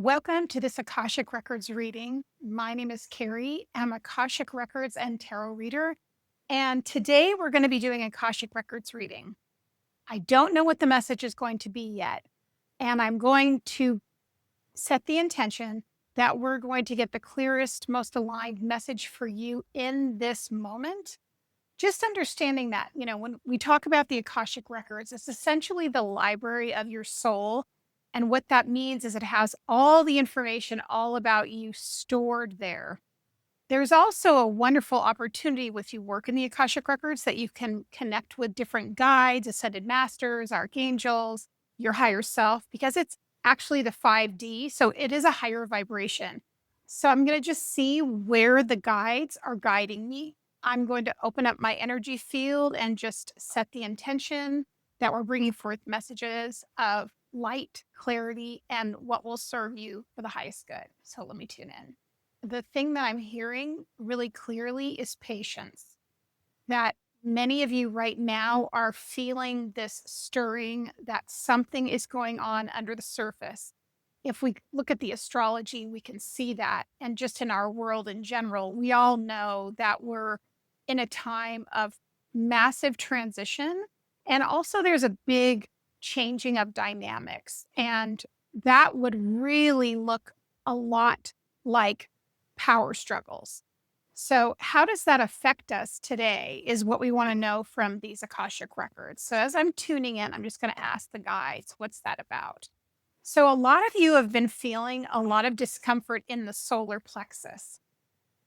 Welcome to this Akashic Records reading. My name is Carrie. I'm Akashic Records and tarot reader. And today we're going to be doing Akashic Records reading. I don't know what the message is going to be yet. And I'm going to set the intention that we're going to get the clearest, most aligned message for you in this moment. Just understanding that, when we talk about the Akashic Records, it's essentially the library of your soul. And what that means is it has all the information all about you stored there. There's also a wonderful opportunity with you work in the Akashic Records that you can connect with different guides, ascended masters, archangels, your higher self, because it's actually the 5D. So it is a higher vibration. So I'm going to just see where the guides are guiding me. I'm going to open up my energy field and just set the intention that we're bringing forth messages of light, clarity, and what will serve you for the highest good. So let me tune in. The thing that I'm hearing really clearly is patience. That many of you right now are feeling this stirring, that something is going on under the surface. If we look at the astrology, we can see that. And just in our world in general, we all know that we're in a time of massive transition. And also, there's a big changing of dynamics. And that would really look a lot like power struggles. So, how does that affect us today is what we want to know from these Akashic records. So, as I'm tuning in, I'm just going to ask the guides, what's that about? So, a lot of you have been feeling a lot of discomfort in the solar plexus.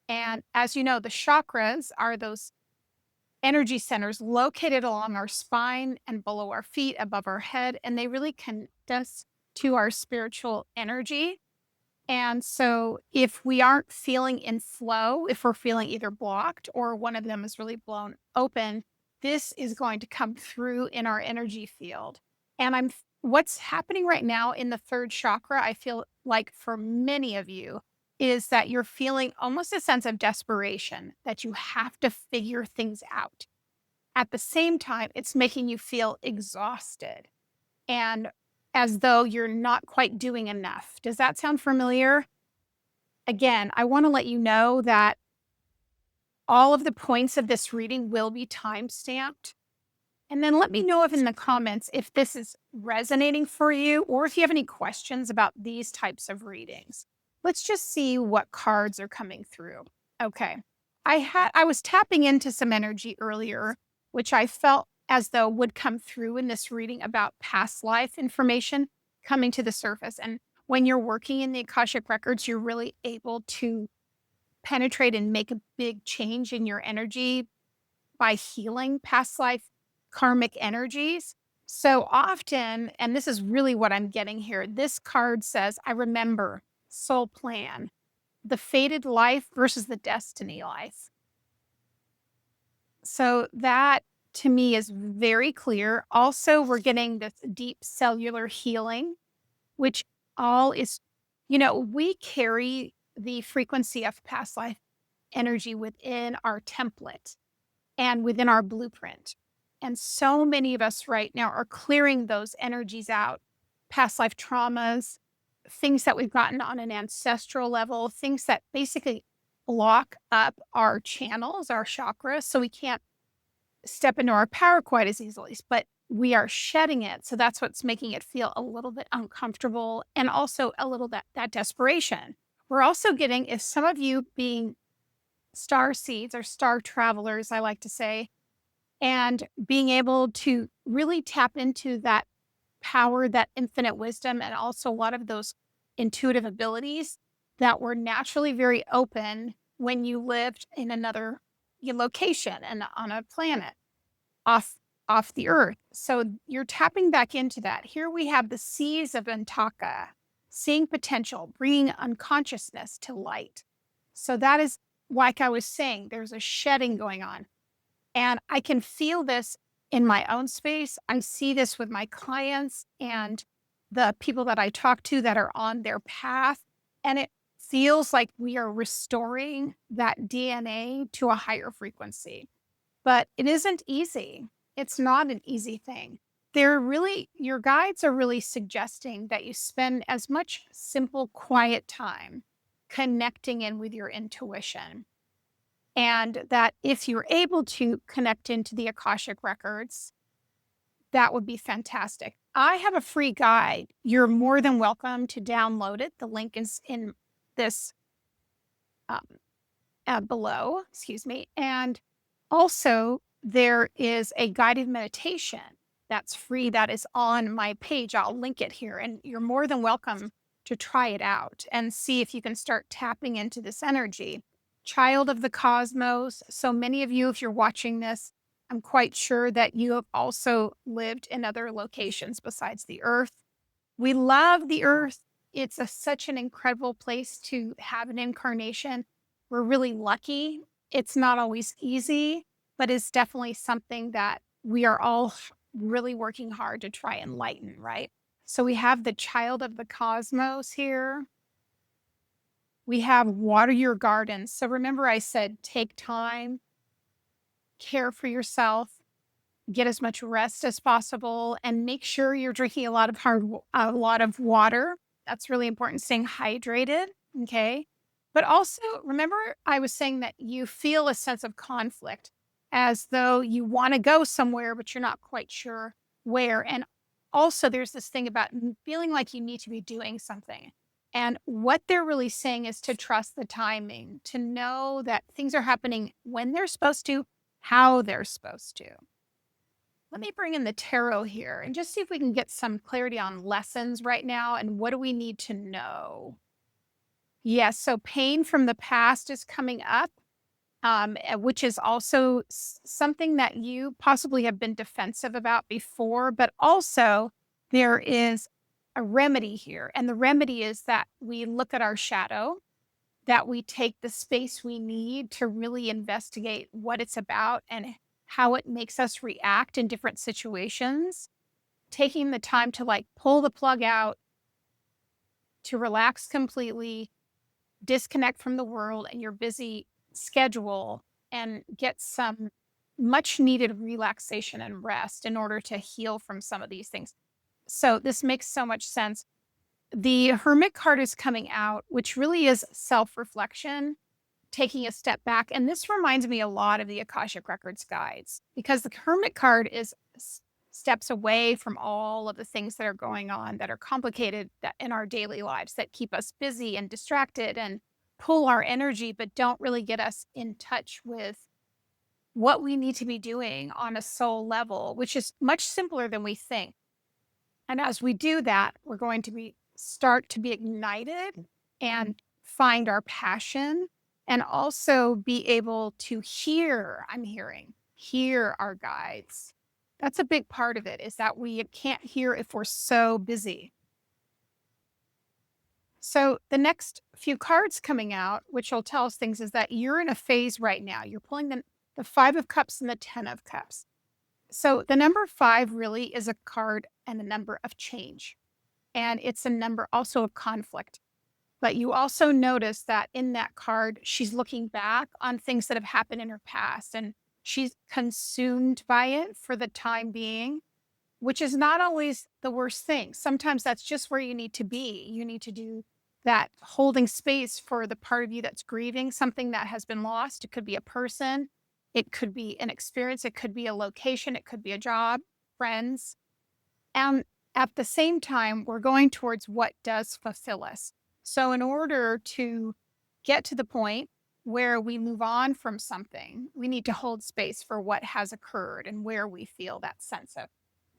And as you know, the chakras are those energy centers located along our spine and below our feet, above our head, and they really connect us to our spiritual energy. And so, if we aren't feeling in flow, if we're feeling either blocked or one of them is really blown open, this is going to come through in our energy field. And what's happening right now in the third chakra, I feel like for many of you, is that you're feeling almost a sense of desperation that you have to figure things out. At the same time, it's making you feel exhausted and as though you're not quite doing enough. Does that sound familiar? Again, I want to let you know that all of the points of this reading will be time stamped. And then let me know if in the comments if this is resonating for you or if you have any questions about these types of readings. Let's just see what cards are coming through. Okay. I was tapping into some energy earlier, which I felt as though would come through in this reading about past life information coming to the surface. And when you're working in the Akashic Records, you're really able to penetrate and make a big change in your energy by healing past life karmic energies. So often, and this is really what I'm getting here, this card says, I remember, soul plan, the fated life versus the destiny life. So that to me is very clear. Also, we're getting this deep cellular healing, which all is, we carry the frequency of past life energy within our template and within our blueprint. And so many of us right now are clearing those energies out, past life traumas, things that we've gotten on an ancestral level, things that basically block up our channels, our chakras, so we can't step into our power quite as easily, but we are shedding it. So that's what's making it feel a little bit uncomfortable and also a little that desperation. We're also getting, if some of you being star seeds or star travelers, I like to say, and being able to really tap into that power, that infinite wisdom, and also a lot of those intuitive abilities that were naturally very open when you lived in another location and on a planet off off the earth. So you're tapping back into that. Here we have the seas of Antaka, seeing potential, bringing unconsciousness to light. So that is, like I was saying, there's a shedding going on. And I can feel this in my own space. I see this with my clients and the people that I talk to that are on their path. And it feels like we are restoring that DNA to a higher frequency. But it isn't easy. It's not an easy thing. Your guides are really suggesting that you spend as much simple, quiet time connecting in with your intuition. And that if you're able to connect into the Akashic Records, that would be fantastic. I have a free guide. You're more than welcome to download it. The link is in this um, below, excuse me. And also, there is a guided meditation that's free that is on my page. I'll link it here, and you're more than welcome to try it out and see if you can start tapping into this energy. Child of the cosmos. So many of you, if you're watching this, I'm quite sure that you have also lived in other locations besides the earth. We love the earth. It's such an incredible place to have an incarnation. We're really lucky. It's not always easy, but it's definitely something that we are all really working hard to try and lighten, right? So we have the child of the cosmos here. We have water your gardens. So remember, I said take time, care for yourself, get as much rest as possible, and make sure you're drinking a lot of water. That's really important, staying hydrated, okay? But also, remember I was saying that you feel a sense of conflict as though you wanna go somewhere, but you're not quite sure where, and also there's this thing about feeling like you need to be doing something, and what they're really saying is to trust the timing, to know that things are happening when they're supposed to, how they're supposed to. Let me bring in the tarot here and just see if we can get some clarity on lessons right now and what do we need to know. Yes, so pain from the past is coming up, which is also something that you possibly have been defensive about before, but also there is a remedy here. And the remedy is that we look at our shadow, that we take the space we need to really investigate what it's about and how it makes us react in different situations, taking the time to like pull the plug out, to relax completely, disconnect from the world and your busy schedule and get some much needed relaxation and rest in order to heal from some of these things. So this makes so much sense. The Hermit card is coming out, which really is self-reflection, taking a step back. And this reminds me a lot of the Akashic Records guides because the Hermit card is steps away from all of the things that are going on that are complicated that in our daily lives that keep us busy and distracted and pull our energy, but don't really get us in touch with what we need to be doing on a soul level, which is much simpler than we think. And as we do that, we're going to start to be ignited and find our passion and also be able to hear our guides. That's a big part of it is that we can't hear if we're so busy. So the next few cards coming out, which will tell us things, is that you're in a phase right now. You're pulling the Five of Cups and the Ten of Cups. So the number five really is a card and a number of change. And it's a number also of conflict. But you also notice that in that card, she's looking back on things that have happened in her past and she's consumed by it for the time being, which is not always the worst thing. Sometimes that's just where you need to be. You need to do that holding space for the part of you that's grieving something that has been lost. It could be a person, it could be an experience, it could be a location, it could be a job, friends. And at the same time, we're going towards what does fulfill us. So, in order to get to the point where we move on from something, we need to hold space for what has occurred and where we feel that sense of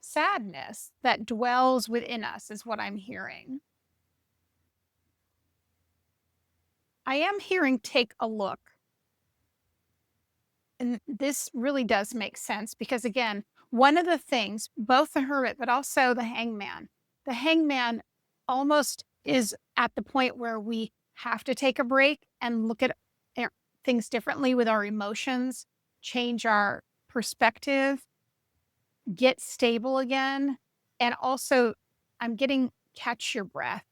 sadness that dwells within us, is what I'm hearing. I am hearing take a look. And this really does make sense because, again, one of the things, both the hermit, but also the hangman almost is at the point where we have to take a break and look at uh, things differently with our emotions, change our perspective, get stable again. And also, I'm getting catch your breath.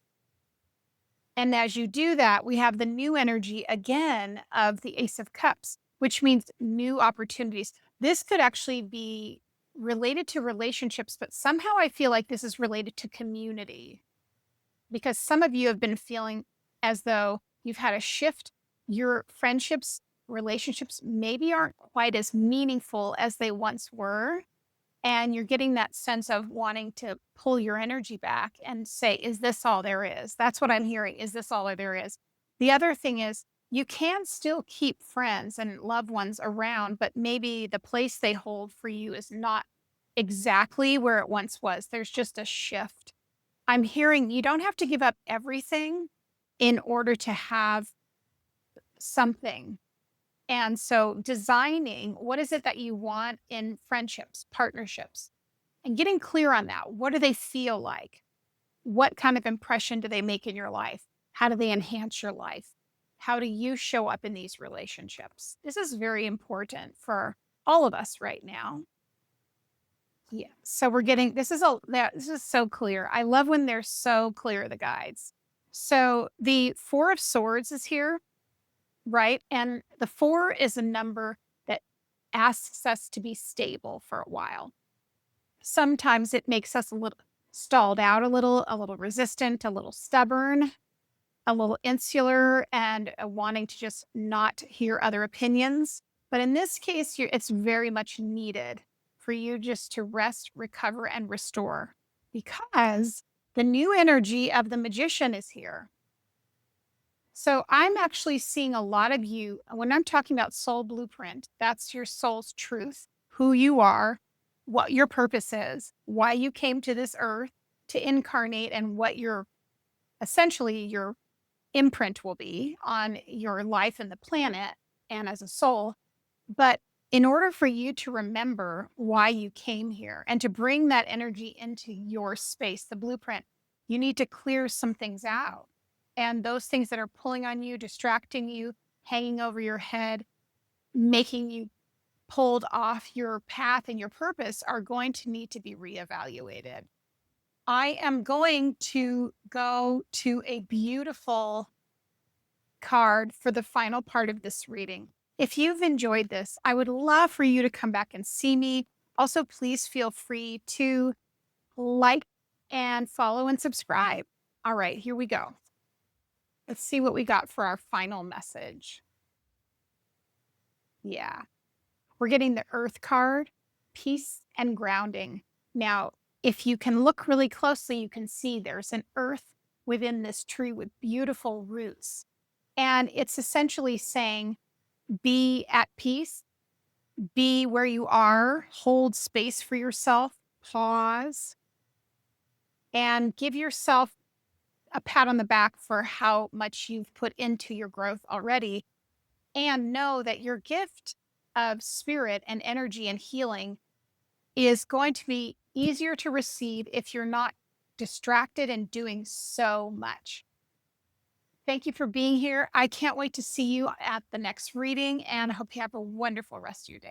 And as you do that, we have the new energy again of the Ace of Cups, which means new opportunities. This could actually be related to relationships, but somehow I feel like this is related to community because some of you have been feeling as though you've had a shift. Your friendships, relationships maybe aren't quite as meaningful as they once were. And you're getting that sense of wanting to pull your energy back and say, is this all there is? That's what I'm hearing. Is this all there is? The other thing is, you can still keep friends and loved ones around, but maybe the place they hold for you is not exactly where it once was. There's just a shift. I'm hearing you don't have to give up everything in order to have something. And so, designing what is it that you want in friendships, partnerships, and getting clear on that. What do they feel like? What kind of impression do they make in your life? How do they enhance your life? How do you show up in these relationships? This is very important for all of us right now. Yeah. So we're getting this is so clear. I love when they're so clear, the guides. So the 4 of swords is here, right? And the 4 is a number that asks us to be stable for a while. Sometimes it makes us a little stalled out a little resistant, a little stubborn, a little insular, and wanting to just not hear other opinions. But in this case, it's very much needed for you just to rest, recover, and restore because the new energy of the magician is here. So I'm actually seeing a lot of you, when I'm talking about soul blueprint, that's your soul's truth, who you are, what your purpose is, why you came to this earth to incarnate, and what your essentially your imprint will be on your life and the planet and as a soul. But in order for you to remember why you came here and to bring that energy into your space, the blueprint, you need to clear some things out. And those things that are pulling on you, distracting you, hanging over your head, making you pulled off your path and your purpose are going to need to be reevaluated. I am going to go to a beautiful card for the final part of this reading. If you've enjoyed this, I would love for you to come back and see me. Also, please feel free to like and follow and subscribe. All right, here we go. Let's see what we got for our final message. Yeah, we're getting the Earth card, peace and grounding. Now, if you can look really closely, you can see there's an earth within this tree with beautiful roots. And it's essentially saying, be at peace, be where you are, hold space for yourself, pause, and give yourself a pat on the back for how much you've put into your growth already. And know that your gift of spirit and energy and healing is going to be easier to receive if you're not distracted and doing so much. Thank you for being here. I can't wait to see you at the next reading, and I hope you have a wonderful rest of your day.